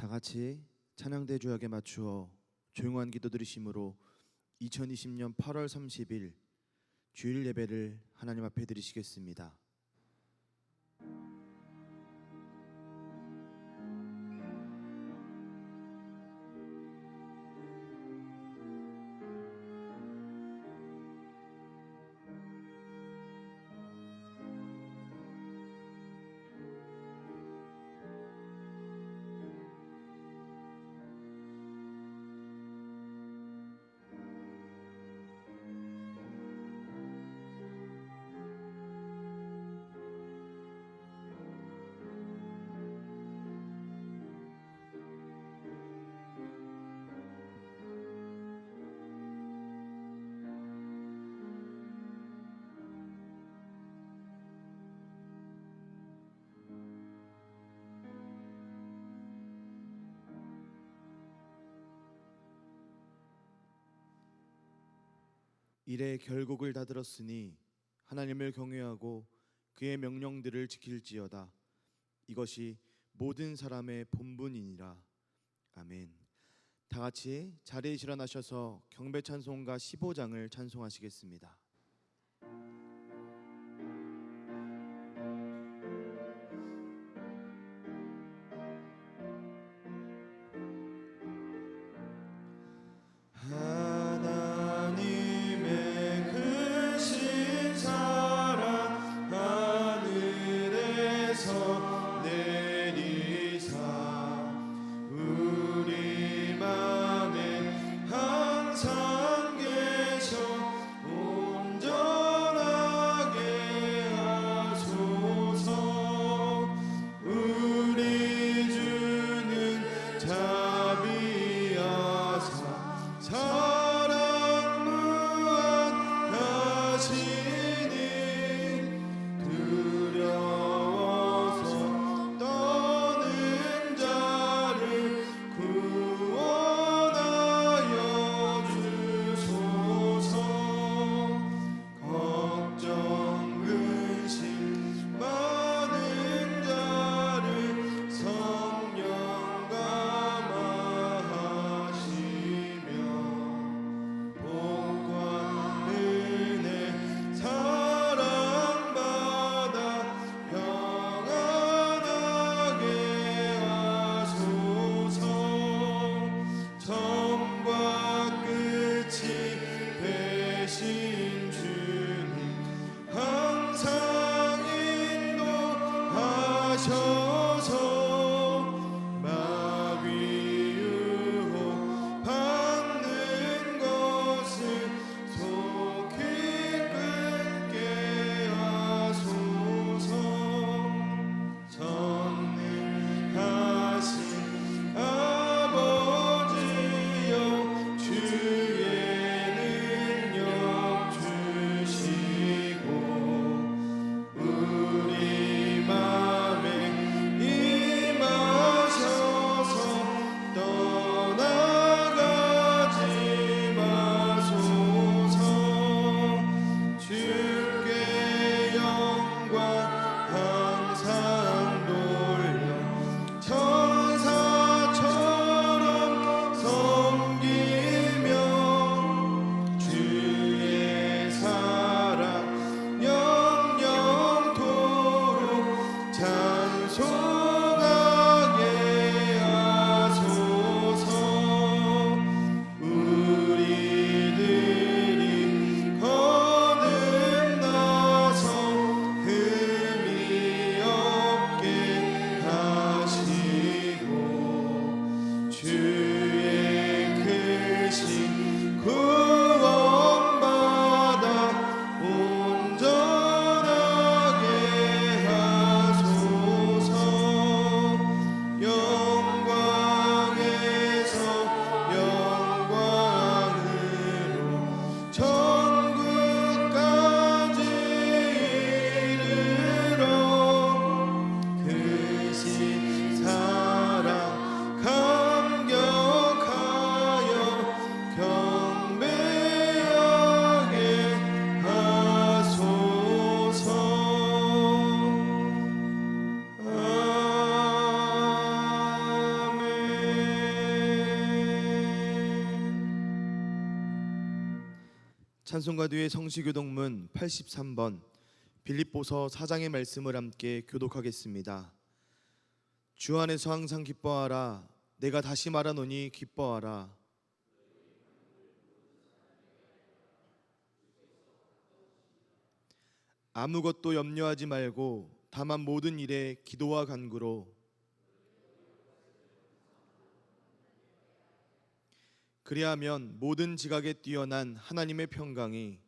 다 같이 찬양대 주약에 맞추어 조용한 기도 드리심으로 2020년 8월 30일 주일 예배를 하나님 앞에 드리시겠습니다. 일의 결국을 다 들었으니 하나님을 경외하고 그의 명령들을 지킬지어다. 이것이 모든 사람의 본분이니라. 아멘. 다 같이 자리에 일어나셔서 경배 찬송가 15장을 찬송하시겠습니다. 사랑 감격 찬송가도의 성시교독문 83번 빌립보서 4장의 말씀을 함께 교독하겠습니다. 주 안에서 항상 기뻐하라. 내가 다시 말하노니 기뻐하라. 아무것도 염려하지 말고 다만 모든 일에 기도와 간구로 그리하면 모든 지각에 뛰어난 하나님의 평강이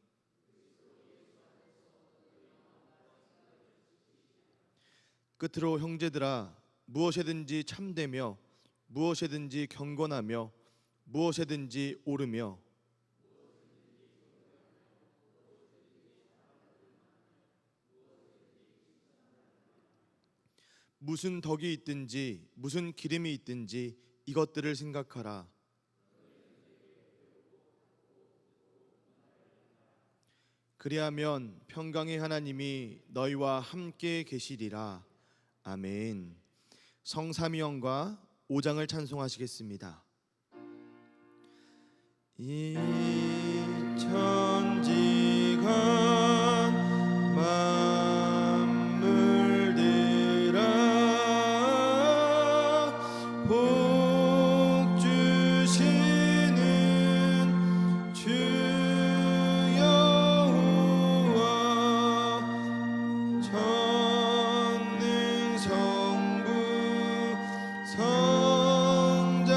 끝으로 형제들아, 무엇이든지 참되며 무엇이든지 경건하며 무엇이든지 옳으며 무슨 덕이 있든지 무슨 기름이 있든지 이것들을 생각하라. 그리하면 평강의 하나님이 너희와 함께 계시리라. 아멘. 성삼위형과 5장을 찬송하시겠습니다. 이 천지간 만물들아 복 주시는 주 여호와 전능 성부 성자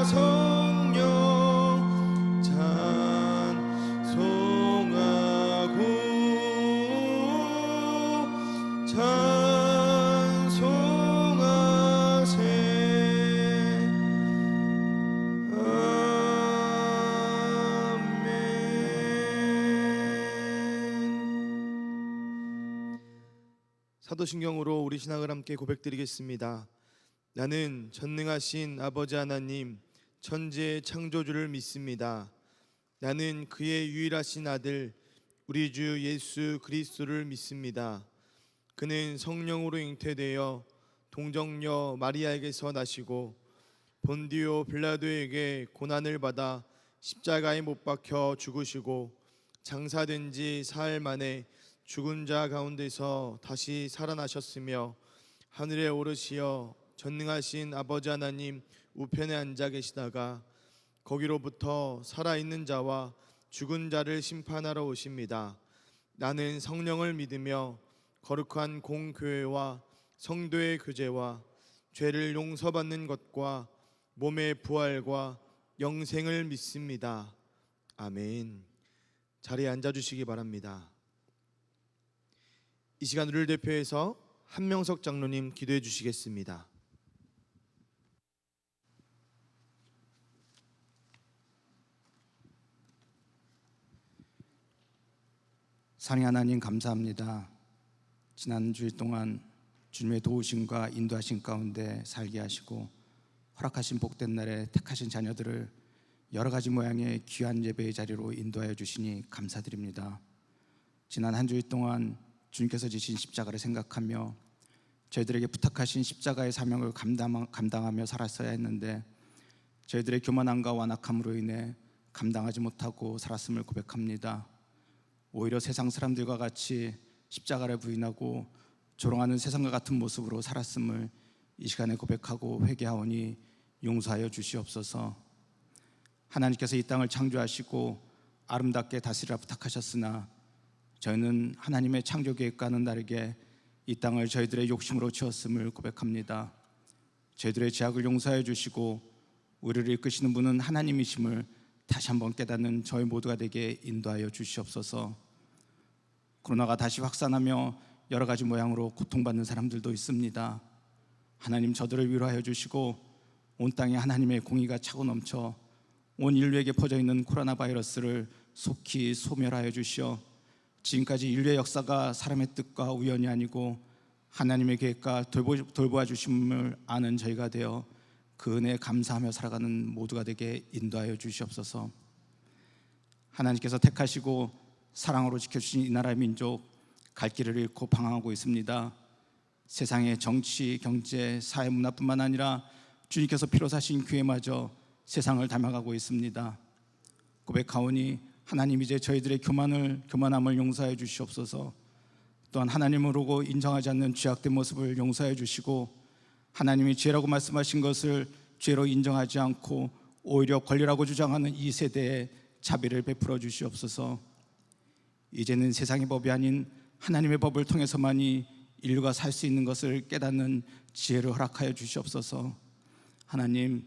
성령 찬송하고 찬송하세. 아멘. 사도신경으로 우리 신앙을 함께 고백드리겠습니다. 나는 전능하신 아버지 하나님 천지의 창조주를 믿습니다. 나는 그의 유일하신 아들 우리 주 예수 그리스도를 믿습니다. 그는 성령으로 잉태되어 동정녀 마리아에게서 나시고 본디오 빌라도에게 고난을 받아 십자가에 못 박혀 죽으시고 장사된 지 사흘 만에 죽은 자 가운데서 다시 살아나셨으며 하늘에 오르시어 전능하신 아버지 하나님 우편에 앉아 계시다가 거기로부터 살아있는 자와 죽은 자를 심판하러 오십니다. 나는 성령을 믿으며 거룩한 공교회와 성도의 교제와 죄를 용서받는 것과 몸의 부활과 영생을 믿습니다. 아멘. 자리에 앉아주시기 바랍니다. 이 시간 우리를 대표해서 한명석 장로님 기도해 주시겠습니다. 사랑의 하나님 감사합니다. 지난 주일 동안 주님의 도우심과 인도하심 가운데 살게 하시고 허락하신 복된 날에 택하신 자녀들을 여러 가지 모양의 귀한 예배의 자리로 인도하여 주시니 감사드립니다. 지난 한 주일 동안 주님께서 지신 십자가를 생각하며 저희들에게 부탁하신 십자가의 사명을 감당하며 살았어야 했는데 저희들의 교만함과 완악함으로 인해 감당하지 못하고 살았음을 고백합니다. 오히려 세상 사람들과 같이 십자가를 부인하고 조롱하는 세상과 같은 모습으로 살았음을 이 시간에 고백하고 회개하오니 용서하여 주시옵소서. 하나님께서 이 땅을 창조하시고 아름답게 다스리라 부탁하셨으나 저희는 하나님의 창조 계획과는 다르게 이 땅을 저희들의 욕심으로 채웠음을 고백합니다. 저희들의 죄악을 용서해 주시고 우리를 이끄시는 분은 하나님이심을 다시 한번 깨닫는 저희 모두가 되게 인도하여 주시옵소서. 코로나가 다시 확산하며 여러 가지 모양으로 고통받는 사람들도 있습니다. 하나님 저들을 위로하여 주시고 온 땅에 하나님의 공의가 차고 넘쳐 온 인류에게 퍼져 있는 코로나 바이러스를 속히 소멸하여 주시어 지금까지 인류의 역사가 사람의 뜻과 우연이 아니고 하나님의 계획과 돌보아 주심을 아는 저희가 되어 그 은혜에 감사하며 살아가는 모두가 되게 인도하여 주시옵소서. 하나님께서 택하시고 사랑으로 지켜주신 이 나라의 민족 갈 길을 잃고 방황하고 있습니다. 세상의 정치, 경제, 사회, 문화뿐만 아니라 주님께서 피로 사신 교회마저 세상을 닮아가고 있습니다. 고백하오니 하나님 이제 저희들의 교만함을 용서해 주시옵소서. 또한 하나님을 보고 인정하지 않는 죄악된 모습을 용서해 주시고, 하나님이 죄라고 말씀하신 것을 죄로 인정하지 않고 오히려 권리라고 주장하는 이 세대에 자비를 베풀어 주시옵소서. 이제는 세상의 법이 아닌 하나님의 법을 통해서만이 인류가 살 수 있는 것을 깨닫는 지혜를 허락하여 주시옵소서. 하나님,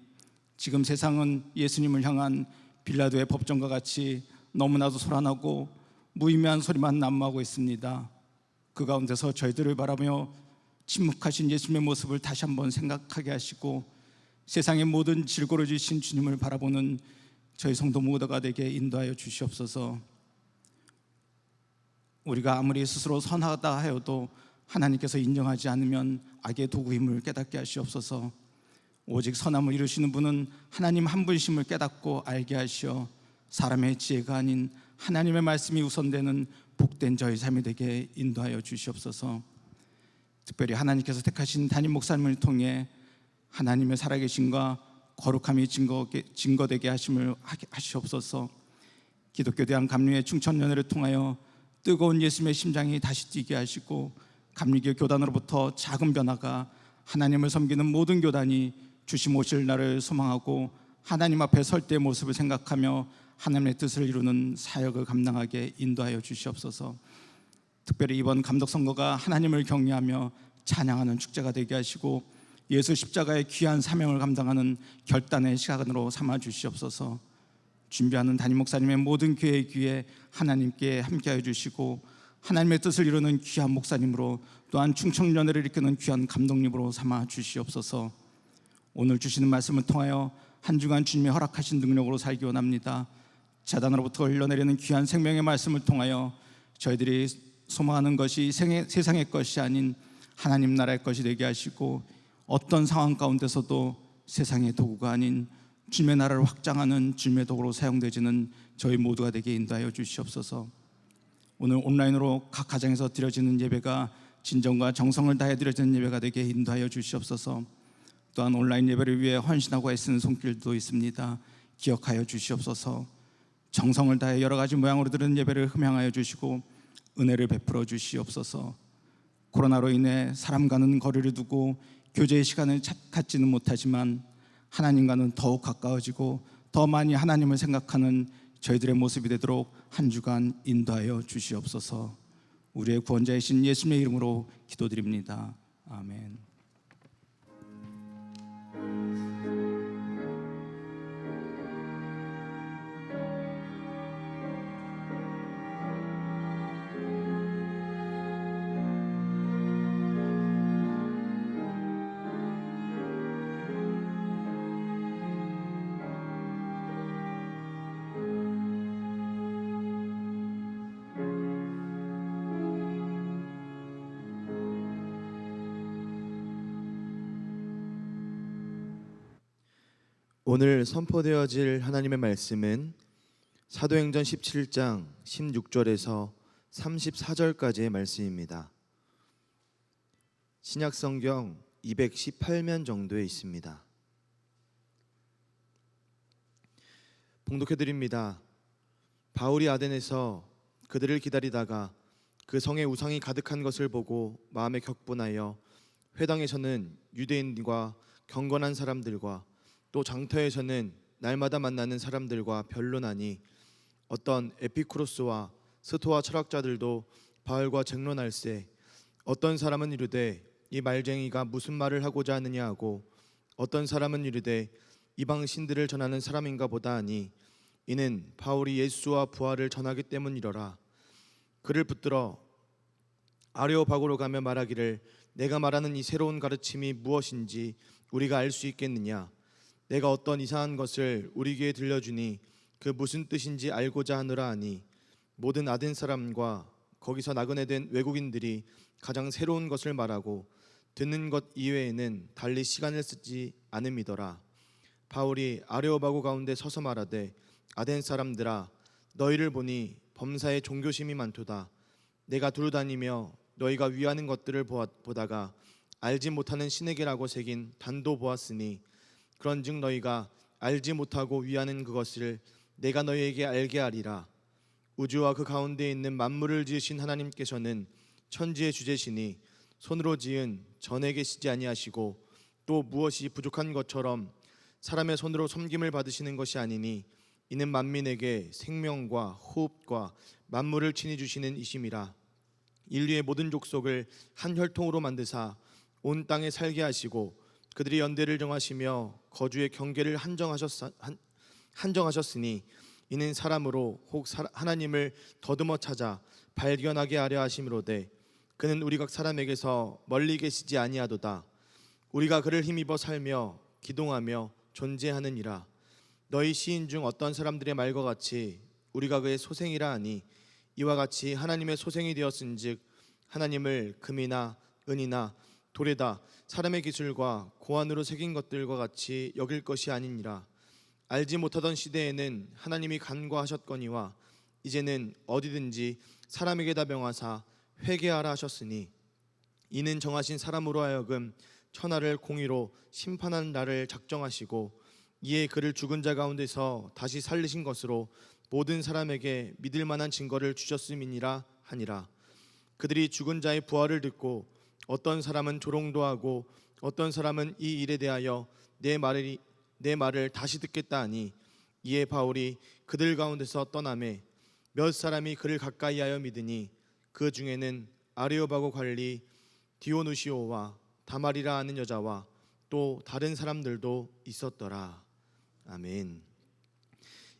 지금 세상은 예수님을 향한 빌라도의 법정과 같이 너무나도 소란하고 무의미한 소리만 난무하고 있습니다. 그 가운데서 저희들을 바라며 침묵하신 예수님의 모습을 다시 한번 생각하게 하시고, 세상의 모든 질고를 주신 주님을 바라보는 저희 성도 모두가 되게 인도하여 주시옵소서. 우리가 아무리 스스로 선하다 하여도 하나님께서 인정하지 않으면 악의 도구임을 깨닫게 하시옵소서. 오직 선함을 이루시는 분은 하나님 한 분이심을 깨닫고 알게 하시어 사람의 지혜가 아닌 하나님의 말씀이 우선되는 복된 저희 삶이 되게 인도하여 주시옵소서. 특별히 하나님께서 택하신 담임 목사님을 통해 하나님의 살아계심과 거룩함이 증거되게 하심을 하시옵소서. 기독교 대한 감리의 충천연회를 통하여 뜨거운 예수님의 심장이 다시 뛰게 하시고, 감리교 교단으로부터 작은 변화가 하나님을 섬기는 모든 교단이 주심 오실 날을 소망하고 하나님 앞에 설 때의 모습을 생각하며 하나님의 뜻을 이루는 사역을 감당하게 인도하여 주시옵소서. 특별히 이번 감독선거가 하나님을 경외하며 찬양하는 축제가 되게 하시고, 예수 십자가의 귀한 사명을 감당하는 결단의 시간으로 삼아 주시옵소서. 준비하는 담임 목사님의 모든 교회 귀에 하나님께 함께하여 주시고, 하나님의 뜻을 이루는 귀한 목사님으로, 또한 충청연회를 일으키는 귀한 감독님으로 삼아 주시옵소서. 오늘 주시는 말씀을 통하여 한 주간 주님이 허락하신 능력으로 살기 원합니다. 재단으로부터 흘러내리는 귀한 생명의 말씀을 통하여 저희들이 소망하는 것이 세상의 것이 아닌 하나님 나라의 것이 되게 하시고, 어떤 상황 가운데서도 세상의 도구가 아닌 주님의 나라를 확장하는 주님의 도구로 사용되지는 저희 모두가 되게 인도하여 주시옵소서. 오늘 온라인으로 각 가정에서 드려지는 예배가 진정과 정성을 다해 드려지는 예배가 되게 인도하여 주시옵소서. 또한 온라인 예배를 위해 헌신하고 애쓰는 손길도 있습니다. 기억하여 주시옵소서. 정성을 다해 여러 가지 모양으로 드리는 예배를 흠양하여 주시고 은혜를 베풀어 주시옵소서. 코로나로 인해 사람과는 거리를 두고 교제의 시간을 갖지는 못하지만 하나님과는 더욱 가까워지고 더 많이 하나님을 생각하는 저희들의 모습이 되도록 한 주간 인도하여 주시옵소서. 우리의 구원자이신 예수님의 이름으로 기도드립니다. 아멘. 오늘 선포되어질 하나님의 말씀은 사도행전 17장 16절에서 34절까지의 말씀입니다. 신약성경 218면 정도에 있습니다. 봉독해드립니다. 바울이 아덴에서 그들을 기다리다가 그 성에 우상이 가득한 것을 보고 마음에 격분하여 회당에서는 유대인과 경건한 사람들과 또 장터에서는 날마다 만나는 사람들과 변론하니 어떤 에피쿠로스와 스토아 철학자들도 바울과 쟁론할세 어떤 사람은 이르되 이 말쟁이가 무슨 말을 하고자 하느냐 하고 어떤 사람은 이르되 이방 신들을 전하는 사람인가 보다 하니 이는 바울이 예수와 부활을 전하기 때문이러라. 그를 붙들어 아레오바고로 가며 말하기를 내가 말하는 이 새로운 가르침이 무엇인지 우리가 알 수 있겠느냐. 내가 어떤 이상한 것을 우리 귀에 들려주니 그 무슨 뜻인지 알고자 하느라 하니 모든 아덴 사람과 거기서 나그네 된 외국인들이 가장 새로운 것을 말하고 듣는 것 이외에는 달리 시간을 쓰지 않음이더라. 바울이 아레오바고 가운데 서서 말하되 아덴 사람들아 너희를 보니 범사에 종교심이 많도다. 내가 두루다니며 너희가 위하는 것들을 보다가 알지 못하는 신에게라고 새긴 단도 보았으니 그런즉 너희가 알지 못하고 위하는 그것을 내가 너희에게 알게 하리라. 우주와 그 가운데 있는 만물을 지으신 하나님께서는 천지의 주제시니 손으로 지은 전에 계시지 아니하시고 또 무엇이 부족한 것처럼 사람의 손으로 섬김을 받으시는 것이 아니니 이는 만민에게 생명과 호흡과 만물을 친히 주시는 이심이라. 인류의 모든 족속을 한 혈통으로 만드사 온 땅에 살게 하시고 그들이 연대를 정하시며 거주의 경계를 한정하셨으니 이는 사람으로 혹 하나님을 더듬어 찾아 발견하게 하려 하심이로되 그는 우리 각 사람에게서 멀리 계시지 아니하도다. 우리가 그를 힘입어 살며 기동하며 존재하느니라. 너희 시인 중 어떤 사람들의 말과 같이 우리가 그의 소생이라 하니 이와 같이 하나님의 소생이 되었은즉 하나님을 금이나 은이나 돌에다 사람의 기술과 고안으로 새긴 것들과 같이 여길 것이 아니니라. 알지 못하던 시대에는 하나님이 간과하셨거니와 이제는 어디든지 사람에게다 명하사 회개하라 하셨으니 이는 정하신 사람으로 하여금 천하를 공의로 심판하는 날을 작정하시고 이에 그를 죽은 자 가운데서 다시 살리신 것으로 모든 사람에게 믿을 만한 증거를 주셨음이니라 하니라. 그들이 죽은 자의 부활을 듣고 어떤 사람은 조롱도 하고 어떤 사람은 이 일에 대하여 내 말을 다시 듣겠다 하니 이에 바울이 그들 가운데서 떠나매 몇 사람이 그를 가까이하여 믿으니 그 중에는 아레오바고 관리 디오누시오와 다말이라 하는 여자와 또 다른 사람들도 있었더라. 아멘.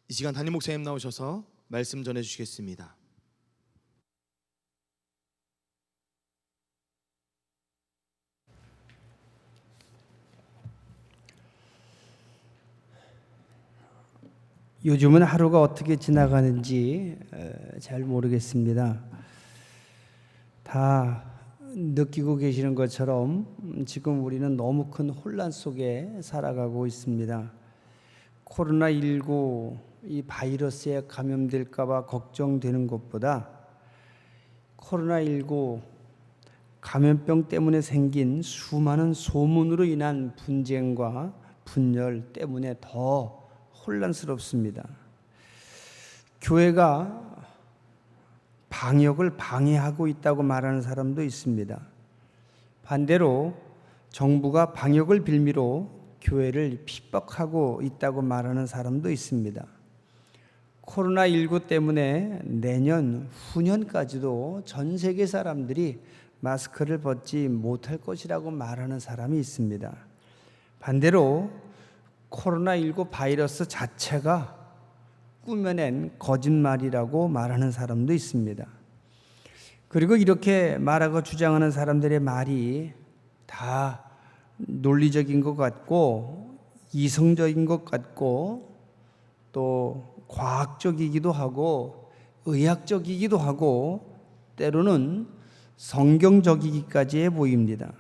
이 시간 담임 목사님 나오셔서 말씀 전해 주시겠습니다. 요즘은 하루가 어떻게 지나가는지 잘 모르겠습니다. 다 느끼고 계시는 것처럼 지금 우리는 너무 큰 혼란 속에 살아가고 있습니다. 코로나19 이 바이러스에 감염될까 봐 걱정되는 것보다 코로나19 감염병 때문에 생긴 수많은 소문으로 인한 분쟁과 분열 때문에 더 혼란스럽습니다. 교회가 방역을 방해하고 있다고 말하는 사람도 있습니다. 반대로 정부가 방역을 빌미로 교회를 핍박하고 있다고 말하는 사람도 있습니다. 코로나19 때문에 내년 후년까지도 전 세계 사람들이 마스크를 벗지 못할 것이라고 말하는 사람이 있습니다. 반대로 코로나19 바이러스 자체가 꾸며낸 거짓말이라고 말하는 사람도 있습니다. 그리고 이렇게 말하고 주장하는 사람들의 말이 다 논리적인 것 같고 이성적인 것 같고 또 과학적이기도 하고 의학적이기도 하고 때로는 성경적이기까지 해 보입니다.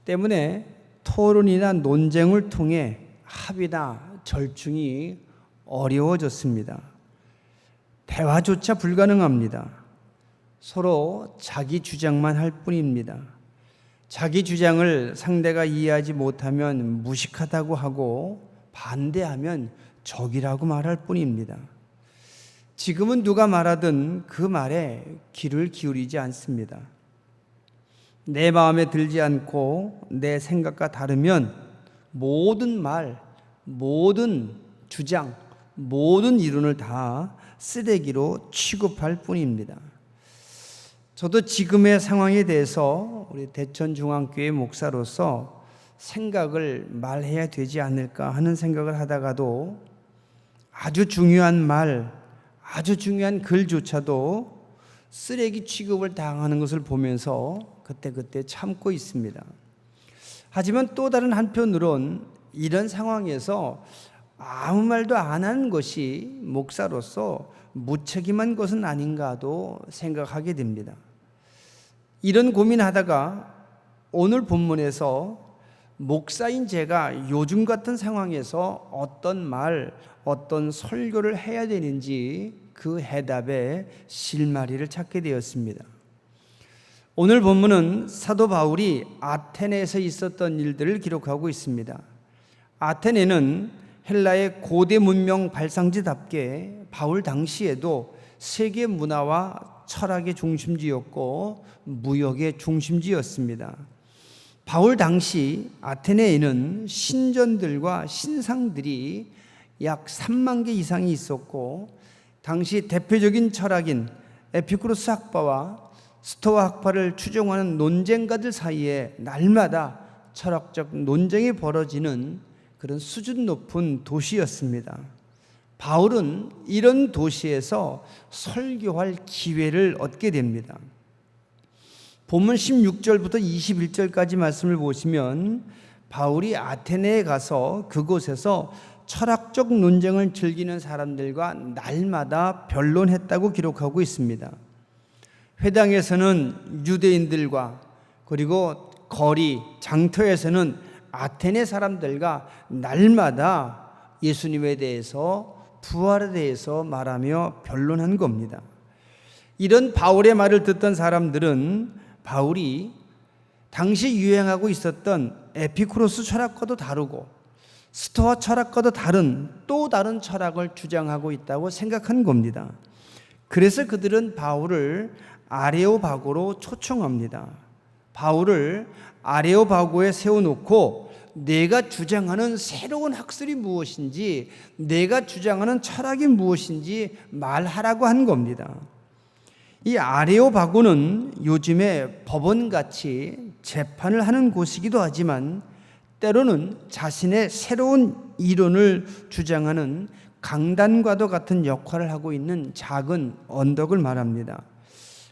때문에 토론이나 논쟁을 통해 합의나 절충이 어려워졌습니다. 대화조차 불가능합니다. 서로 자기 주장만 할 뿐입니다. 자기 주장을 상대가 이해하지 못하면 무식하다고 하고 반대하면 적이라고 말할 뿐입니다. 지금은 누가 말하든 그 말에 귀를 기울이지 않습니다. 내 마음에 들지 않고 내 생각과 다르면 모든 말, 모든 주장, 모든 이론을 다 쓰레기로 취급할 뿐입니다. 저도 지금의 상황에 대해서 우리 대천중앙교회 목사로서 생각을 말해야 되지 않을까 하는 생각을 하다가도 아주 중요한 말, 아주 중요한 글조차도 쓰레기 취급을 당하는 것을 보면서 그때 참고 있습니다. 하지만 또 다른 한편으론 이런 상황에서 아무 말도 안 하는 것이 목사로서 무책임한 것은 아닌가도 생각하게 됩니다. 이런 고민하다가 오늘 본문에서 목사인 제가 요즘 같은 상황에서 어떤 말, 어떤 설교를 해야 되는지 그 해답에 실마리를 찾게 되었습니다. 오늘 본문은 사도 바울이 아테네에서 있었던 일들을 기록하고 있습니다. 아테네는 헬라의 고대 문명 발상지답게 바울 당시에도 세계 문화와 철학의 중심지였고 무역의 중심지였습니다. 바울 당시 아테네에는 신전들과 신상들이 약 3만 개 이상이 있었고, 당시 대표적인 철학인 에피쿠로스 학파와 스토아 학파를 추종하는 논쟁가들 사이에 날마다 철학적 논쟁이 벌어지는 그런 수준 높은 도시였습니다. 바울은 이런 도시에서 설교할 기회를 얻게 됩니다. 본문 16절부터 21절까지 말씀을 보시면 바울이 아테네에 가서 그곳에서 철학적 논쟁을 즐기는 사람들과 날마다 변론했다고 기록하고 있습니다. 회당에서는 유대인들과, 그리고 거리, 장터에서는 아테네 사람들과 날마다 예수님에 대해서, 부활에 대해서 말하며 변론한 겁니다. 이런 바울의 말을 듣던 사람들은 바울이 당시 유행하고 있었던 에피쿠로스 철학과도 다르고 스토아 철학과도 다른 또 다른 철학을 주장하고 있다고 생각한 겁니다. 그래서 그들은 바울을 아레오바고로 초청합니다. 바울을 아레오바고에 세워놓고 내가 주장하는 새로운 학설이 무엇인지, 내가 주장하는 철학이 무엇인지 말하라고 한 겁니다. 이 아레오바고는 요즘에 법원같이 재판을 하는 곳이기도 하지만 때로는 자신의 새로운 이론을 주장하는 강단과도 같은 역할을 하고 있는 작은 언덕을 말합니다.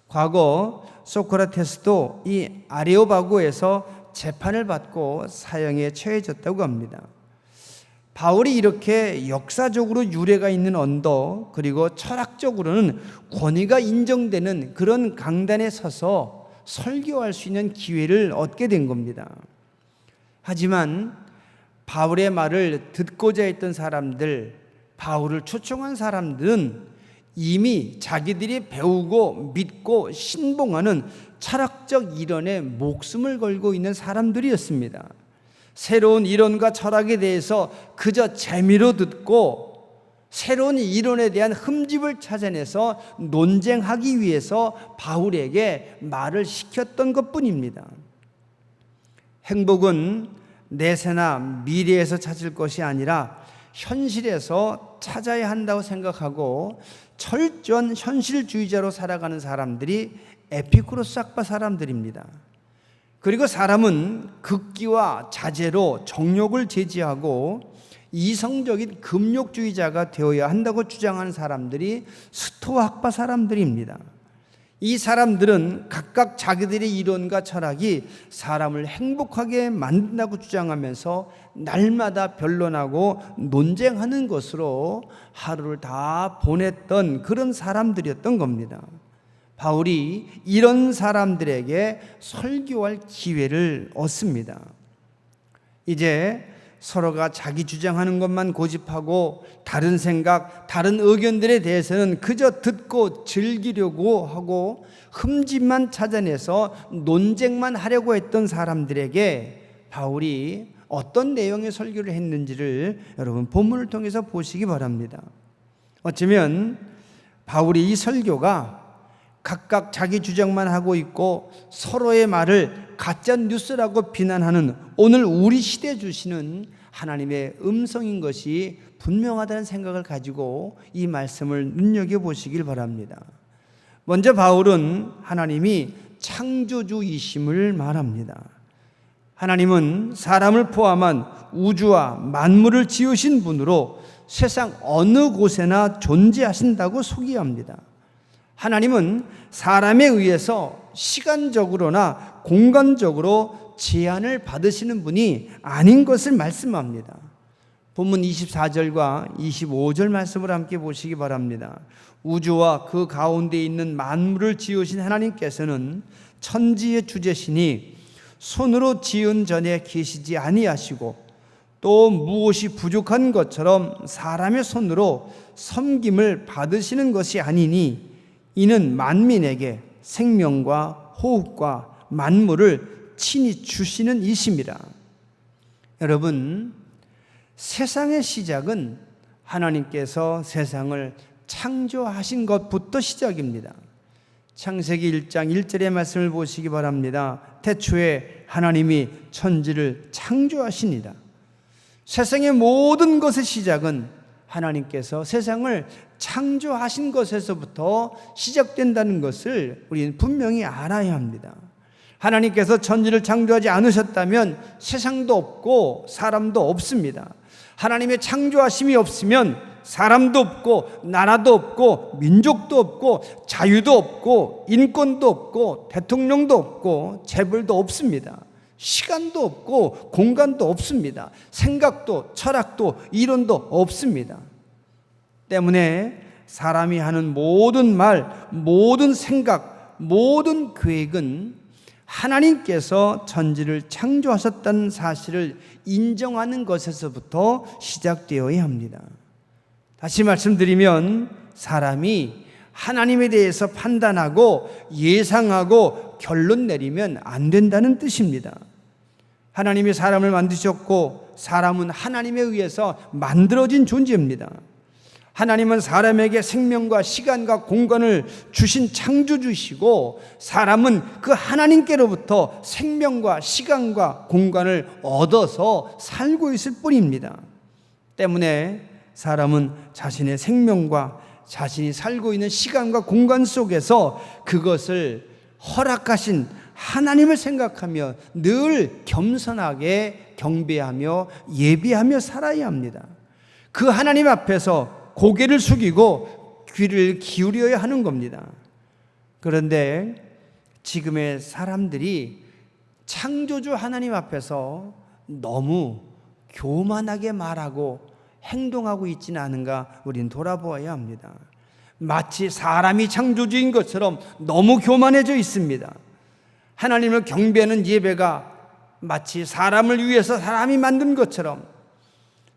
과거 소크라테스도 이 아레오바고에서 재판을 받고 사형에 처해졌다고 합니다. 바울이 이렇게 역사적으로 유래가 있는 언덕, 그리고 철학적으로는 권위가 인정되는 그런 강단에 서서 설교할 수 있는 기회를 얻게 된 겁니다. 하지만 바울의 말을 듣고자 했던 사람들, 바울을 초청한 사람들은 이미 자기들이 배우고 믿고 신봉하는 철학적 이론에 목숨을 걸고 있는 사람들이었습니다. 새로운 이론과 철학에 대해서 그저 재미로 듣고 새로운 이론에 대한 흠집을 찾아내서 논쟁하기 위해서 바울에게 말을 시켰던 것뿐입니다. 행복은 내세나 미래에서 찾을 것이 아니라 현실에서 찾아야 한다고 생각하고 철저한 현실주의자로 살아가는 사람들이 에피쿠로스 학파 사람들입니다. 그리고 사람은 극기와 자제로 정욕을 제지하고 이성적인 금욕주의자가 되어야 한다고 주장하는 사람들이 스토아 학파 사람들입니다. 이 사람들은 각각 자기들의 이론과 철학이 사람을 행복하게 만든다고 주장하면서 날마다 변론하고 논쟁하는 것으로 하루를 다 보냈던 그런 사람들이었던 겁니다. 바울이 이런 사람들에게 설교할 기회를 얻습니다. 이제 서로가 자기 주장하는 것만 고집하고 다른 생각, 다른 의견들에 대해서는 그저 듣고 즐기려고 하고 흠집만 찾아내서 논쟁만 하려고 했던 사람들에게 바울이 어떤 내용의 설교를 했는지를 여러분 본문을 통해서 보시기 바랍니다. 어쩌면 바울이 이 설교가 각각 자기 주장만 하고 있고 서로의 말을 가짜 뉴스라고 비난하는 오늘 우리 시대에 주시는 하나님의 음성인 것이 분명하다는 생각을 가지고 이 말씀을 눈여겨보시길 바랍니다. 먼저 바울은 하나님이 창조주이심을 말합니다. 하나님은 사람을 포함한 우주와 만물을 지으신 분으로 세상 어느 곳에나 존재하신다고 소개합니다. 하나님은 사람에 의해서 시간적으로나 공간적으로 제한을 받으시는 분이 아닌 것을 말씀합니다. 본문 24절과 25절 말씀을 함께 보시기 바랍니다. 우주와 그 가운데 있는 만물을 지으신 하나님께서는 천지의 주제시니 손으로 지은 전에 계시지 아니하시고 또 무엇이 부족한 것처럼 사람의 손으로 섬김을 받으시는 것이 아니니 이는 만민에게 생명과 호흡과 만물을 친히 주시는 이심이라. 여러분, 세상의 시작은 하나님께서 세상을 창조하신 것부터 시작입니다. 창세기 1장 1절의 말씀을 보시기 바랍니다. 태초에 하나님이 천지를 창조하시니라. 세상의 모든 것의 시작은 하나님께서 세상을 창조하신 것에서부터 시작된다는 것을 우리는 분명히 알아야 합니다. 하나님께서 천지를 창조하지 않으셨다면 세상도 없고 사람도 없습니다. 하나님의 창조하심이 없으면 사람도 없고 나라도 없고 민족도 없고 자유도 없고 인권도 없고 대통령도 없고 재벌도 없습니다. 시간도 없고 공간도 없습니다. 생각도 철학도 이론도 없습니다. 때문에 사람이 하는 모든 말, 모든 생각, 모든 계획은 하나님께서 천지를 창조하셨다는 사실을 인정하는 것에서부터 시작되어야 합니다. 다시 말씀드리면 사람이 하나님에 대해서 판단하고 예상하고 결론 내리면 안 된다는 뜻입니다. 하나님이 사람을 만드셨고 사람은 하나님에 의해서 만들어진 존재입니다. 하나님은 사람에게 생명과 시간과 공간을 주신 창조주시고 사람은 그 하나님께로부터 생명과 시간과 공간을 얻어서 살고 있을 뿐입니다. 때문에 사람은 자신의 생명과 자신이 살고 있는 시간과 공간 속에서 그것을 허락하신 하나님을 생각하며 늘 겸손하게 경배하며 예비하며 살아야 합니다. 그 하나님 앞에서 고개를 숙이고 귀를 기울여야 하는 겁니다. 그런데 지금의 사람들이 창조주 하나님 앞에서 너무 교만하게 말하고 행동하고 있지는 않은가 우리는 돌아보아야 합니다. 마치 사람이 창조주인 것처럼 너무 교만해져 있습니다. 하나님을 경배하는 예배가 마치 사람을 위해서 사람이 만든 것처럼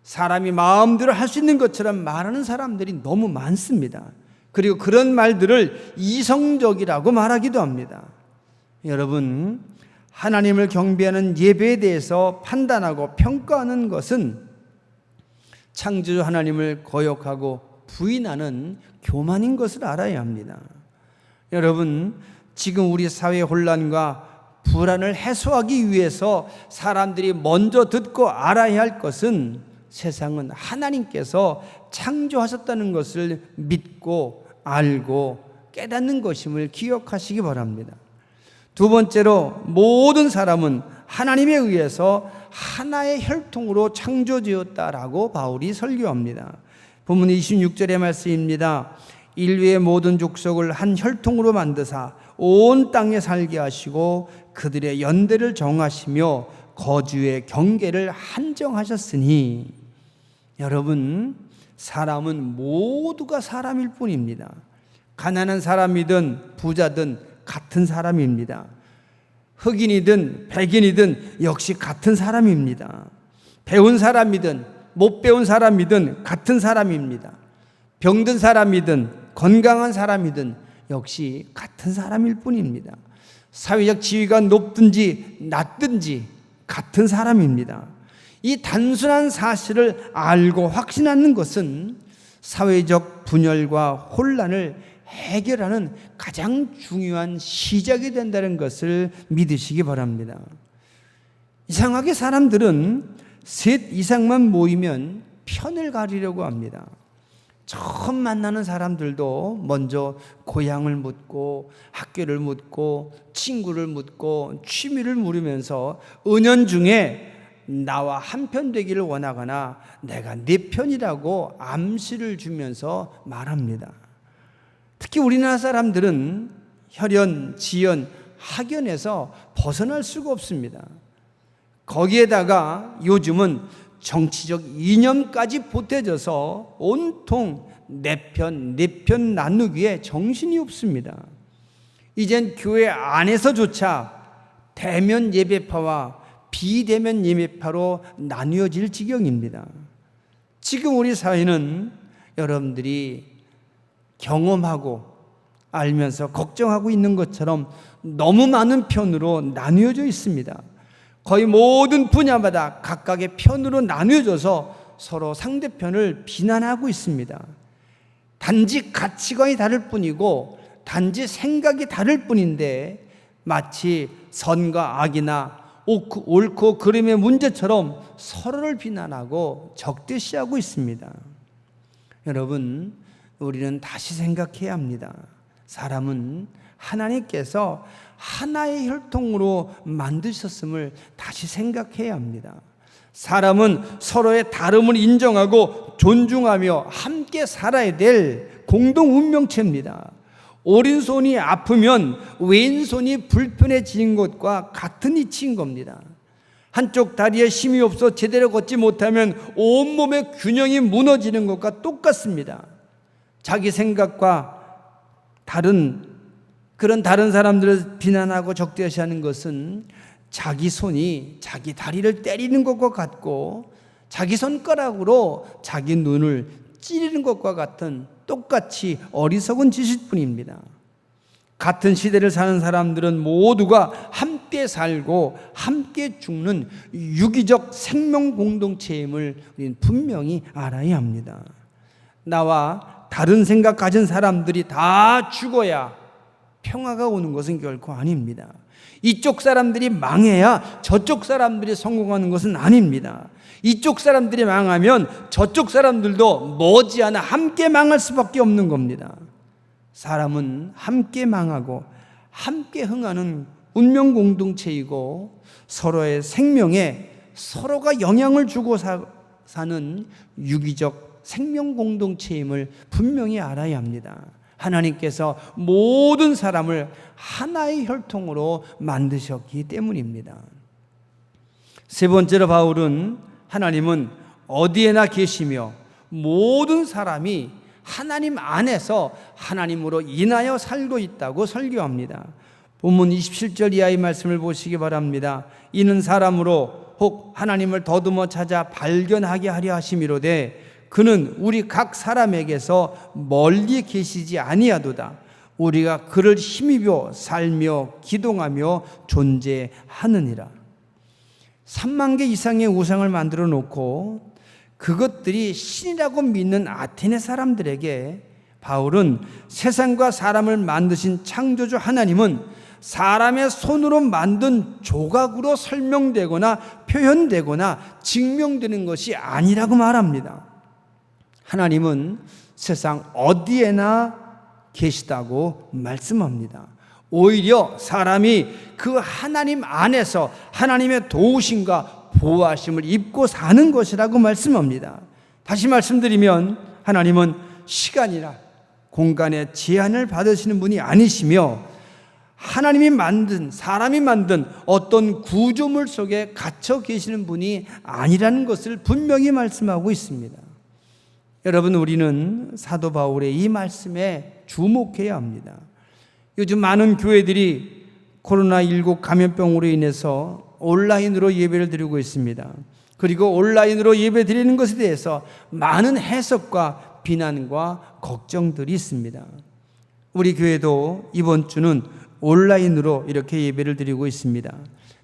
사람이 마음대로 할 수 있는 것처럼 말하는 사람들이 너무 많습니다. 그리고 그런 말들을 이성적이라고 말하기도 합니다. 여러분, 하나님을 경배하는 예배에 대해서 판단하고 평가하는 것은 창조주 하나님을 거역하고 부인하는 교만인 것을 알아야 합니다. 여러분, 지금 우리 사회의 혼란과 불안을 해소하기 위해서 사람들이 먼저 듣고 알아야 할 것은 세상은 하나님께서 창조하셨다는 것을 믿고 알고 깨닫는 것임을 기억하시기 바랍니다. 두 번째로, 모든 사람은 하나님에 의해서 하나의 혈통으로 창조되었다라고 바울이 설교합니다. 본문 26절의 말씀입니다. 인류의 모든 족속을 한 혈통으로 만드사 온 땅에 살게 하시고 그들의 연대를 정하시며 거주의 경계를 한정하셨으니. 여러분, 사람은 모두가 사람일 뿐입니다. 가난한 사람이든 부자든 같은 사람입니다. 흑인이든 백인이든 역시 같은 사람입니다. 배운 사람이든 못 배운 사람이든 같은 사람입니다. 병든 사람이든 건강한 사람이든 역시 같은 사람일 뿐입니다. 사회적 지위가 높든지 낮든지 같은 사람입니다. 이 단순한 사실을 알고 확신하는 것은 사회적 분열과 혼란을 해결하는 가장 중요한 시작이 된다는 것을 믿으시기 바랍니다. 이상하게 사람들은 셋 이상만 모이면 편을 가리려고 합니다. 처음 만나는 사람들도 먼저 고향을 묻고 학교를 묻고 친구를 묻고 취미를 물으면서 은연중에 나와 한편 되기를 원하거나 내가 네 편이라고 암시를 주면서 말합니다. 특히 우리나라 사람들은 혈연, 지연, 학연에서 벗어날 수가 없습니다. 거기에다가 요즘은 정치적 이념까지 보태져서 온통 내 편 나누기에 정신이 없습니다. 이젠 교회 안에서조차 대면 예배파와 비대면 예배파로 나뉘어질 지경입니다. 지금 우리 사회는 여러분들이 경험하고 알면서 걱정하고 있는 것처럼 너무 많은 편으로 나뉘어져 있습니다. 거의 모든 분야마다 각각의 편으로 나뉘어져서 서로 상대편을 비난하고 있습니다. 단지 가치관이 다를 뿐이고 단지 생각이 다를 뿐인데 마치 선과 악이나 옳고 그름의 문제처럼 서로를 비난하고 적대시하고 있습니다. 여러분, 우리는 다시 생각해야 합니다. 사람은 하나님께서 하나의 혈통으로 만드셨음을 다시 생각해야 합니다. 사람은 서로의 다름을 인정하고 존중하며 함께 살아야 될 공동 운명체입니다. 오른손이 아프면 왼손이 불편해지는 것과 같은 이치인 겁니다. 한쪽 다리에 힘이 없어 제대로 걷지 못하면 온몸의 균형이 무너지는 것과 똑같습니다. 자기 생각과 다른 사람들을 비난하고 적대시하는 것은 자기 손이 자기 다리를 때리는 것과 같고 자기 손가락으로 자기 눈을 찌르는 것과 같은 똑같이 어리석은 짓일 뿐입니다. 같은 시대를 사는 사람들은 모두가 함께 살고 함께 죽는 유기적 생명 공동체임을 우리는 분명히 알아야 합니다. 나와 다른 생각 가진 사람들이 다 죽어야 평화가 오는 것은 결코 아닙니다. 이쪽 사람들이 망해야 저쪽 사람들이 성공하는 것은 아닙니다. 이쪽 사람들이 망하면 저쪽 사람들도 머지않아 함께 망할 수밖에 없는 겁니다. 사람은 함께 망하고 함께 흥하는 운명 공동체이고 서로의 생명에 서로가 영향을 주고 사는 유기적 생명 공동체임을 분명히 알아야 합니다. 하나님께서 모든 사람을 하나의 혈통으로 만드셨기 때문입니다. 세 번째로 바울은 하나님은 어디에나 계시며 모든 사람이 하나님 안에서 하나님으로 인하여 살고 있다고 설교합니다. 본문 27절 이하의 말씀을 보시기 바랍니다. 이는 사람으로 혹 하나님을 더듬어 찾아 발견하게 하려 하심이로되 그는 우리 각 사람에게서 멀리 계시지 아니하도다. 우리가 그를 힘입어 살며 기동하며 존재하느니라. 3만 개 이상의 우상을 만들어 놓고 그것들이 신이라고 믿는 아테네 사람들에게 바울은 세상과 사람을 만드신 창조주 하나님은 사람의 손으로 만든 조각으로 설명되거나 표현되거나 증명되는 것이 아니라고 말합니다. 하나님은 세상 어디에나 계시다고 말씀합니다. 오히려 사람이 그 하나님 안에서 하나님의 도우심과 보호하심을 입고 사는 것이라고 말씀합니다. 다시 말씀드리면 하나님은 시간이나 공간의 제한을 받으시는 분이 아니시며 하나님이 만든 사람이 만든 어떤 구조물 속에 갇혀 계시는 분이 아니라는 것을 분명히 말씀하고 있습니다. 여러분, 우리는 사도 바울의 이 말씀에 주목해야 합니다. 요즘 많은 교회들이 코로나19 감염병으로 인해서 온라인으로 예배를 드리고 있습니다. 그리고 온라인으로 예배 드리는 것에 대해서 많은 해석과 비난과 걱정들이 있습니다. 우리 교회도 이번 주는 온라인으로 이렇게 예배를 드리고 있습니다.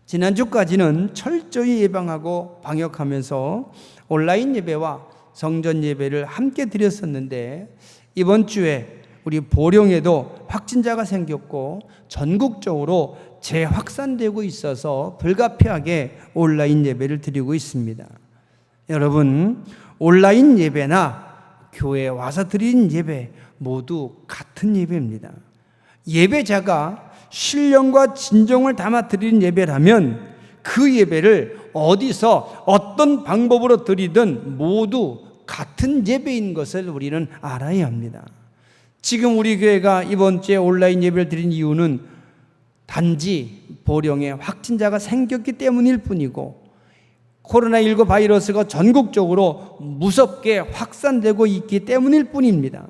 지난주까지는 철저히 예방하고 방역하면서 온라인 예배와 성전 예배를 함께 드렸었는데 이번 주에 우리 보령에도 확진자가 생겼고 전국적으로 재확산되고 있어서 불가피하게 온라인 예배를 드리고 있습니다. 여러분, 온라인 예배나 교회에 와서 드리는 예배 모두 같은 예배입니다. 예배자가 신령과 진정을 담아 드리는 예배라면 그 예배를 어디서 어떤 방법으로 드리든 모두 같은 예배인 것을 우리는 알아야 합니다. 지금 우리 교회가 이번 주에 온라인 예배를 드린 이유는 단지 보령에 확진자가 생겼기 때문일 뿐이고 코로나19 바이러스가 전국적으로 무섭게 확산되고 있기 때문일 뿐입니다.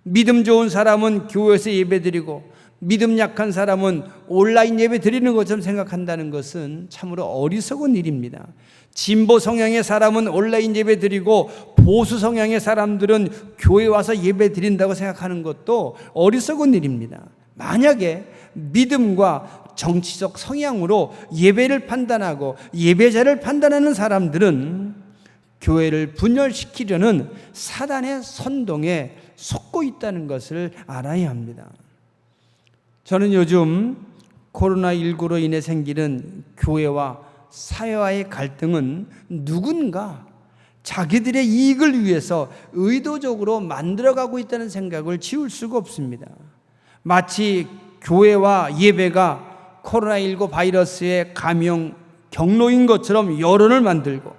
믿음 좋은 사람은 교회에서 예배드리고 믿음 약한 사람은 온라인 예배 드리는 것처럼 생각한다는 것은 참으로 어리석은 일입니다. 진보 성향의 사람은 온라인 예배 드리고 보수 성향의 사람들은 교회 와서 예배 드린다고 생각하는 것도 어리석은 일입니다. 만약에 믿음과 정치적 성향으로 예배를 판단하고 예배자를 판단하는 사람들은 교회를 분열시키려는 사단의 선동에 속고 있다는 것을 알아야 합니다. 저는 요즘 코로나19로 인해 생기는 교회와 사회와의 갈등은 누군가 자기들의 이익을 위해서 의도적으로 만들어가고 있다는 생각을 지울 수가 없습니다. 마치 교회와 예배가 코로나19 바이러스의 감염 경로인 것처럼 여론을 만들고,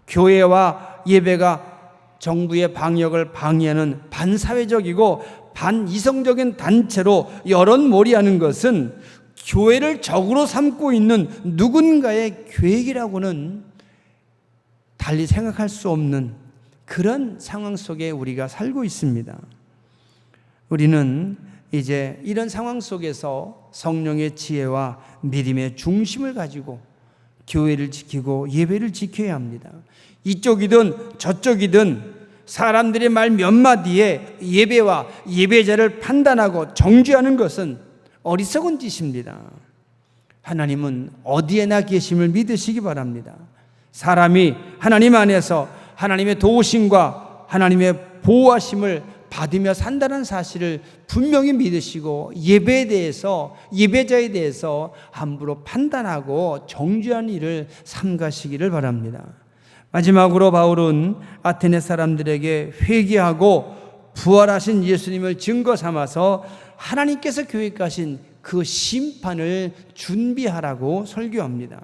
교회와 예배가 정부의 방역을 방해하는 반사회적이고 반이성적인 단체로 여론몰이하는 것은 교회를 적으로 삼고 있는 누군가의 계획이라고는 달리 생각할 수 없는 그런 상황 속에 우리가 살고 있습니다. 우리는 이제 이런 상황 속에서 성령의 지혜와 믿음의 중심을 가지고 교회를 지키고 예배를 지켜야 합니다. 이쪽이든 저쪽이든 사람들의 말 몇 마디에 예배와 예배자를 판단하고 정죄하는 것은 어리석은 짓입니다. 하나님은 어디에나 계심을 믿으시기 바랍니다. 사람이 하나님 안에서 하나님의 도우심과 하나님의 보호하심을 받으며 산다는 사실을 분명히 믿으시고, 예배에 대해서, 예배자에 대해서 함부로 판단하고 정죄하는 일을 삼가시기를 바랍니다. 마지막으로 바울은 아테네 사람들에게 회개하고 부활하신 예수님을 증거 삼아서 하나님께서 계획하신 그 심판을 준비하라고 설교합니다.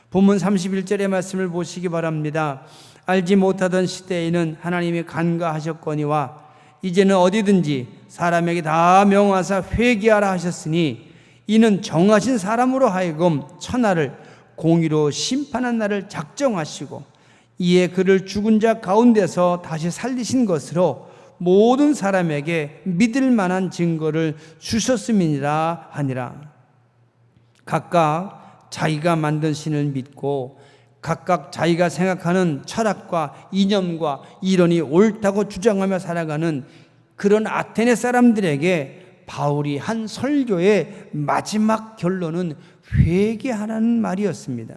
본문 31절의 말씀을 보시기 바랍니다. 알지 못하던 시대에는 하나님이 간과하셨거니와 이제는 어디든지 사람에게 다 명하사 회개하라 하셨으니 이는 정하신 사람으로 하여금 천하를 공의로 심판한 날을 작정하시고 이에 그를 죽은 자 가운데서 다시 살리신 것으로 모든 사람에게 믿을 만한 증거를 주셨음이니라 하니라. 각각 자기가 만든 신을 믿고 각각 자기가 생각하는 철학과 이념과 이론이 옳다고 주장하며 살아가는 그런 아테네 사람들에게 바울이 한 설교의 마지막 결론은 회개하라는 말이었습니다.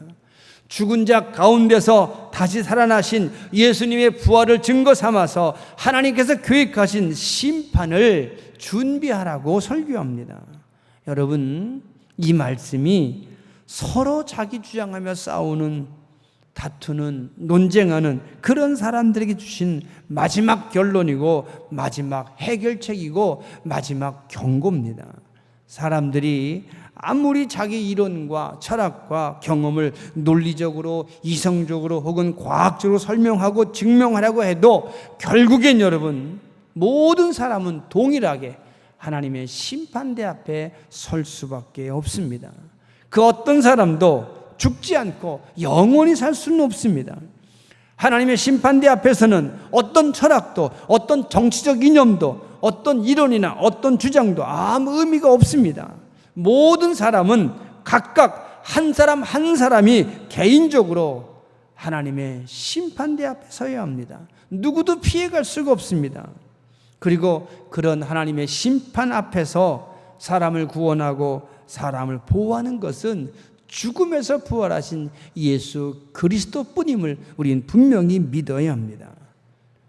죽은 자 가운데서 다시 살아나신 예수님의 부활을 증거 삼아서 하나님께서 계획하신 심판을 준비하라고 설교합니다. 여러분, 이 말씀이 서로 자기 주장하며 싸우는, 다투는, 논쟁하는 그런 사람들에게 주신 마지막 결론이고 마지막 해결책이고 마지막 경고입니다. 사람들이 아무리 자기 이론과 철학과 경험을 논리적으로, 이성적으로 혹은 과학적으로 설명하고 증명하려고 해도 결국엔 여러분, 모든 사람은 동일하게 하나님의 심판대 앞에 설 수밖에 없습니다. 그 어떤 사람도 죽지 않고 영원히 살 수는 없습니다. 하나님의 심판대 앞에서는 어떤 철학도, 어떤 정치적 이념도, 어떤 이론이나 어떤 주장도 아무 의미가 없습니다. 모든 사람은 각각 한 사람 한 사람이 개인적으로 하나님의 심판대 앞에 서야 합니다. 누구도 피해갈 수가 없습니다. 그리고 그런 하나님의 심판 앞에서 사람을 구원하고 사람을 보호하는 것은 죽음에서 부활하신 예수 그리스도뿐임을 우리는 분명히 믿어야 합니다.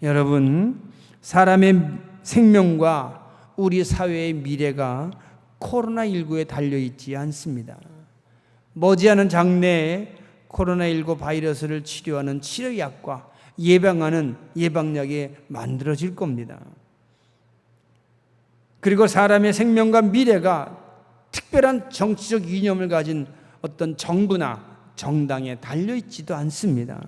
여러분, 사람의 생명과 우리 사회의 미래가 코로나19에 달려있지 않습니다. 머지않은 장래에 코로나19 바이러스를 치료하는 치료약과 예방하는 예방약이 만들어질 겁니다. 그리고 사람의 생명과 미래가 특별한 정치적 이념을 가진 어떤 정부나 정당에 달려있지도 않습니다.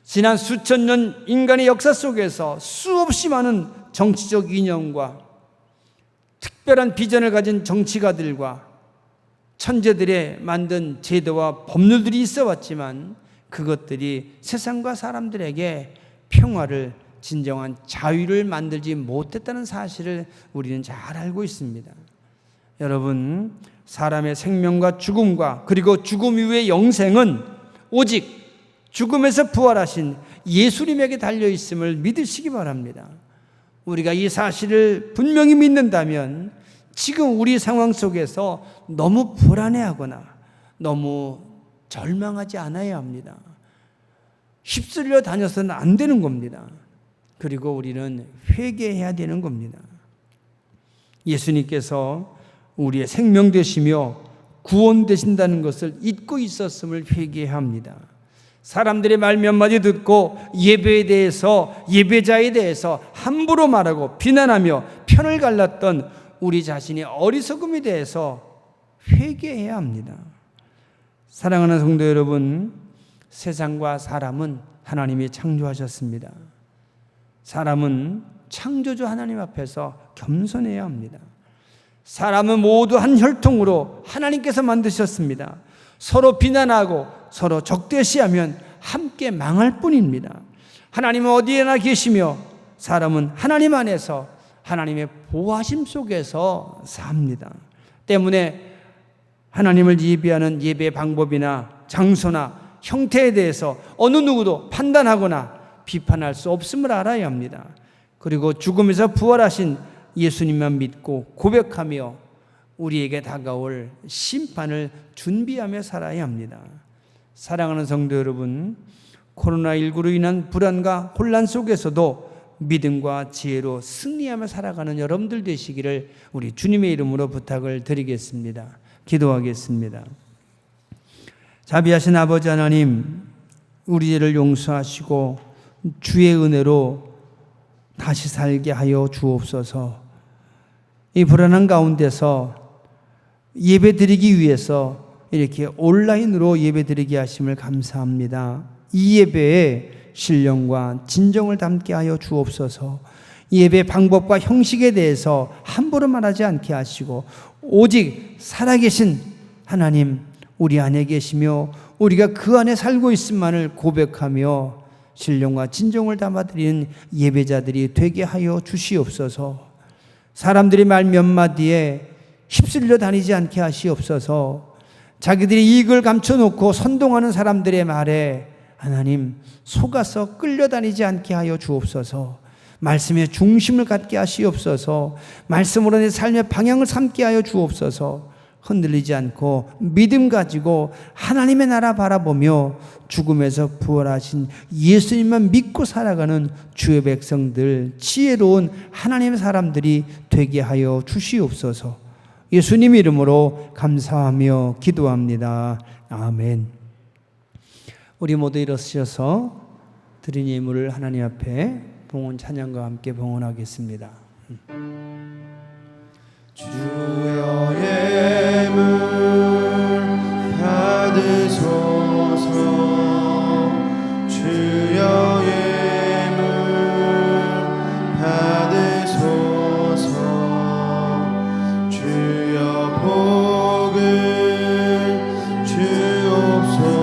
지난 수천 년 인간의 역사 속에서 수없이 많은 정치적 이념과 특별한 비전을 가진 정치가들과 천재들의 만든 제도와 법률들이 있어 왔지만 그것들이 세상과 사람들에게 평화를, 진정한 자유를 만들지 못했다는 사실을 우리는 잘 알고 있습니다. 여러분, 사람의 생명과 죽음과 그리고 죽음 이후의 영생은 오직 죽음에서 부활하신 예수님에게 달려있음을 믿으시기 바랍니다. 우리가 이 사실을 분명히 믿는다면 지금 우리 상황 속에서 너무 불안해하거나 너무 절망하지 않아야 합니다. 휩쓸려 다녀서는 안 되는 겁니다. 그리고 우리는 회개해야 되는 겁니다. 예수님께서 우리의 생명 되시며 구원 되신다는 것을 잊고 있었음을 회개해야 합니다. 사람들의 말 몇 마디 듣고 예배에 대해서, 예배자에 대해서 함부로 말하고 비난하며 편을 갈랐던 우리 자신의 어리석음에 대해서 회개해야 합니다. 사랑하는 성도 여러분, 세상과 사람은 하나님이 창조하셨습니다. 사람은 창조주 하나님 앞에서 겸손해야 합니다. 사람은 모두 한 혈통으로 하나님께서 만드셨습니다. 서로 비난하고 서로 적대시하면 함께 망할 뿐입니다. 하나님은 어디에나 계시며 사람은 하나님 안에서 하나님의 보호하심 속에서 삽니다. 때문에 하나님을 예배하는 예배 방법이나 장소나 형태에 대해서 어느 누구도 판단하거나 비판할 수 없음을 알아야 합니다. 그리고 죽음에서 부활하신 예수님만 믿고 고백하며 우리에게 다가올 심판을 준비하며 살아야 합니다. 사랑하는 성도 여러분, 코로나19로 인한 불안과 혼란 속에서도 믿음과 지혜로 승리하며 살아가는 여러분들 되시기를 우리 주님의 이름으로 부탁을 드리겠습니다. 기도하겠습니다. 자비하신 아버지 하나님, 우리 죄를 용서하시고 주의 은혜로 다시 살게 하여 주옵소서. 이 불안한 가운데서 예배드리기 위해서 이렇게 온라인으로 예배드리게 하심을 감사합니다. 이 예배에 신령과 진정을 담게 하여 주옵소서. 예배 방법과 형식에 대해서 함부로 말하지 않게 하시고 오직 살아계신 하나님 우리 안에 계시며 우리가 그 안에 살고 있음만을 고백하며 신령과 진정을 담아드리는 예배자들이 되게 하여 주시옵소서. 사람들이 말 몇 마디에 휩쓸려 다니지 않게 하시옵소서. 자기들이 이익을 감춰놓고 선동하는 사람들의 말에 하나님 속아서 끌려다니지 않게 하여 주옵소서. 말씀의 중심을 갖게 하시옵소서. 말씀으로 내 삶의 방향을 삼게 하여 주옵소서. 흔들리지 않고 믿음 가지고 하나님의 나라 바라보며 죽음에서 부활하신 예수님만 믿고 살아가는 주의 백성들, 지혜로운 하나님의 사람들이 되게 하여 주시옵소서. 예수님 이름으로 감사하며 기도합니다. 아멘. 우리 모두 일어서셔서 드린 예물을 하나님 앞에 봉헌 찬양과 함께 봉헌하겠습니다. 주여 예물 받으소서. 주여 예물 받으소서. 주여 복을 주옵소서.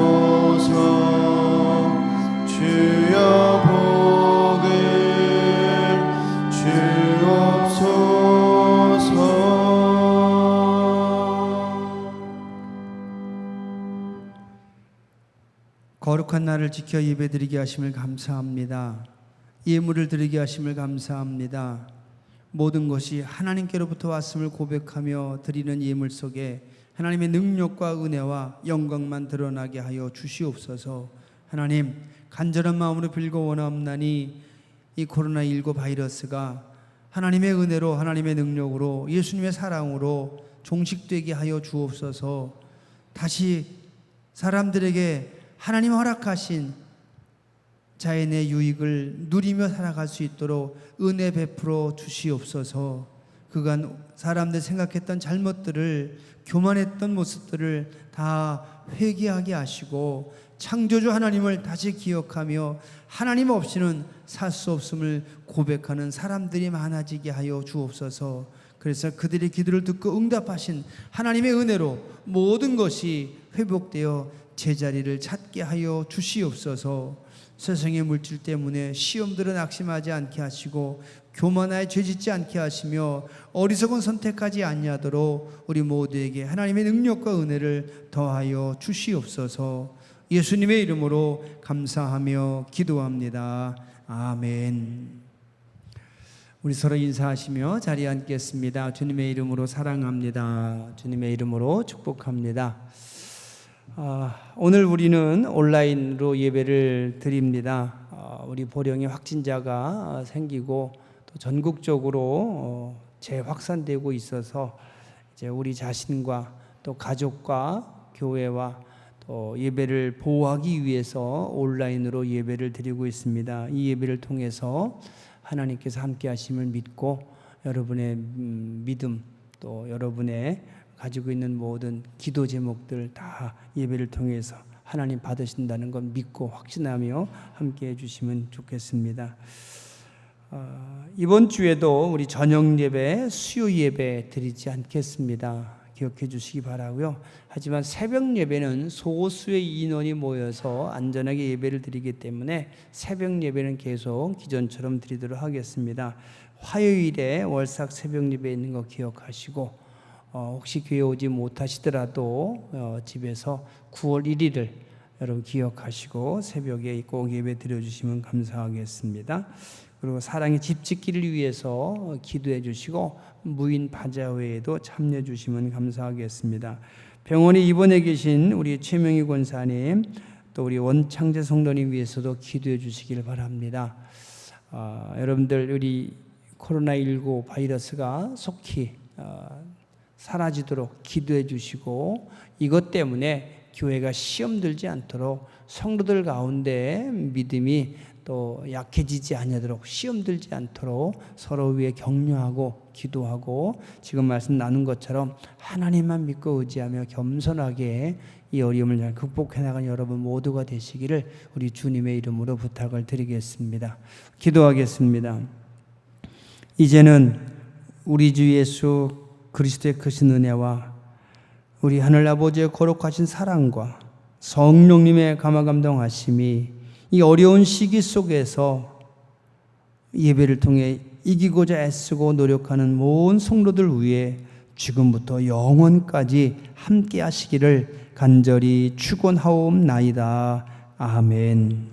주여 복을 주옵소서. 거룩한 날을 지켜 예배드리게 하심을 감사합니다. 예물을 드리게 하심을 감사합니다. 모든 것이 하나님께로부터 왔음을 고백하며 드리는 예물 속에 하나님의 능력과 은혜와 영광만 드러나게 하여 주시옵소서. 하나님, 간절한 마음으로 빌고 원하옵나니 이 코로나19 바이러스가 하나님의 은혜로, 하나님의 능력으로, 예수님의 사랑으로 종식되게 하여 주옵소서. 다시 사람들에게 하나님 허락하신 자연의 유익을 누리며 살아갈 수 있도록 은혜 베풀어 주시옵소서. 그간 사람들 생각했던 잘못들을, 교만했던 모습들을 다 회개하게 하시고 창조주 하나님을 다시 기억하며 하나님 없이는 살 수 없음을 고백하는 사람들이 많아지게 하여 주옵소서. 그래서 그들의 기도를 듣고 응답하신 하나님의 은혜로 모든 것이 회복되어 제자리를 찾게 하여 주시옵소서. 세상의 물질 때문에 시험들은 낙심하지 않게 하시고 교만하여 죄짓지 않게 하시며 어리석은 선택하지 아니하도록 우리 모두에게 하나님의 능력과 은혜를 더하여 주시옵소서. 예수님의 이름으로 감사하며 기도합니다. 아멘. 우리 서로 인사하시며 자리에 앉겠습니다. 주님의 이름으로 사랑합니다. 주님의 이름으로 축복합니다. 오늘 우리는 온라인으로 예배를 드립니다. 우리 보령에 확진자가 생기고 또 전국적으로 재확산되고 있어서 이제 우리 자신과 또 가족과 교회와 또 예배를 보호하기 위해서 온라인으로 예배를 드리고 있습니다. 이 예배를 통해서 하나님께서 함께 하심을 믿고 여러분의 믿음 또 여러분의 가지고 있는 모든 기도 제목들 다 예배를 통해서 하나님 받으신다는 걸 믿고 확신하며 함께 해주시면 좋겠습니다. 이번 주에도 우리 저녁 예배, 수요 예배 드리지 않겠습니다. 기억해 주시기 바라고요. 하지만 새벽 예배는 소수의 인원이 모여서 안전하게 예배를 드리기 때문에 새벽 예배는 계속 기존처럼 드리도록 하겠습니다. 화요일에 월삭 새벽 예배 있는 거 기억하시고 혹시 교회 오지 못하시더라도 집에서 9월 1일을 여러분 기억하시고 새벽에 꼭 예배 드려주시면 감사하겠습니다. 그리고 사랑의 집 짓기를 위해서 기도해 주시고 무인 바자회에도 참여해 주시면 감사하겠습니다. 병원에 입원해 계신 우리 최명희 권사님 또 우리 원창재 성도님 위해서도 기도해 주시길 바랍니다. 여러분들 우리 코로나19 바이러스가 속히 사라지도록 기도해 주시고 이것 때문에 교회가 시험 들지 않도록 성도들 가운데 믿음이 또 약해지지 않도록 시험 들지 않도록 서로 위해 격려하고 기도하고 지금 말씀 나눈 것처럼 하나님만 믿고 의지하며 겸손하게 이 어려움을 잘 극복해 나가는 여러분 모두가 되시기를 우리 주님의 이름으로 부탁을 드리겠습니다. 기도하겠습니다. 이제는 우리 주 예수 그리스도의 크신 은혜와 우리 하늘아버지의 거룩하신 사랑과 성령님의 감화감동하심이 이 어려운 시기 속에서 예배를 통해 이기고자 애쓰고 노력하는 모든 성도들 위해 지금부터 영원까지 함께 하시기를 간절히 축원하옵나이다. 아멘.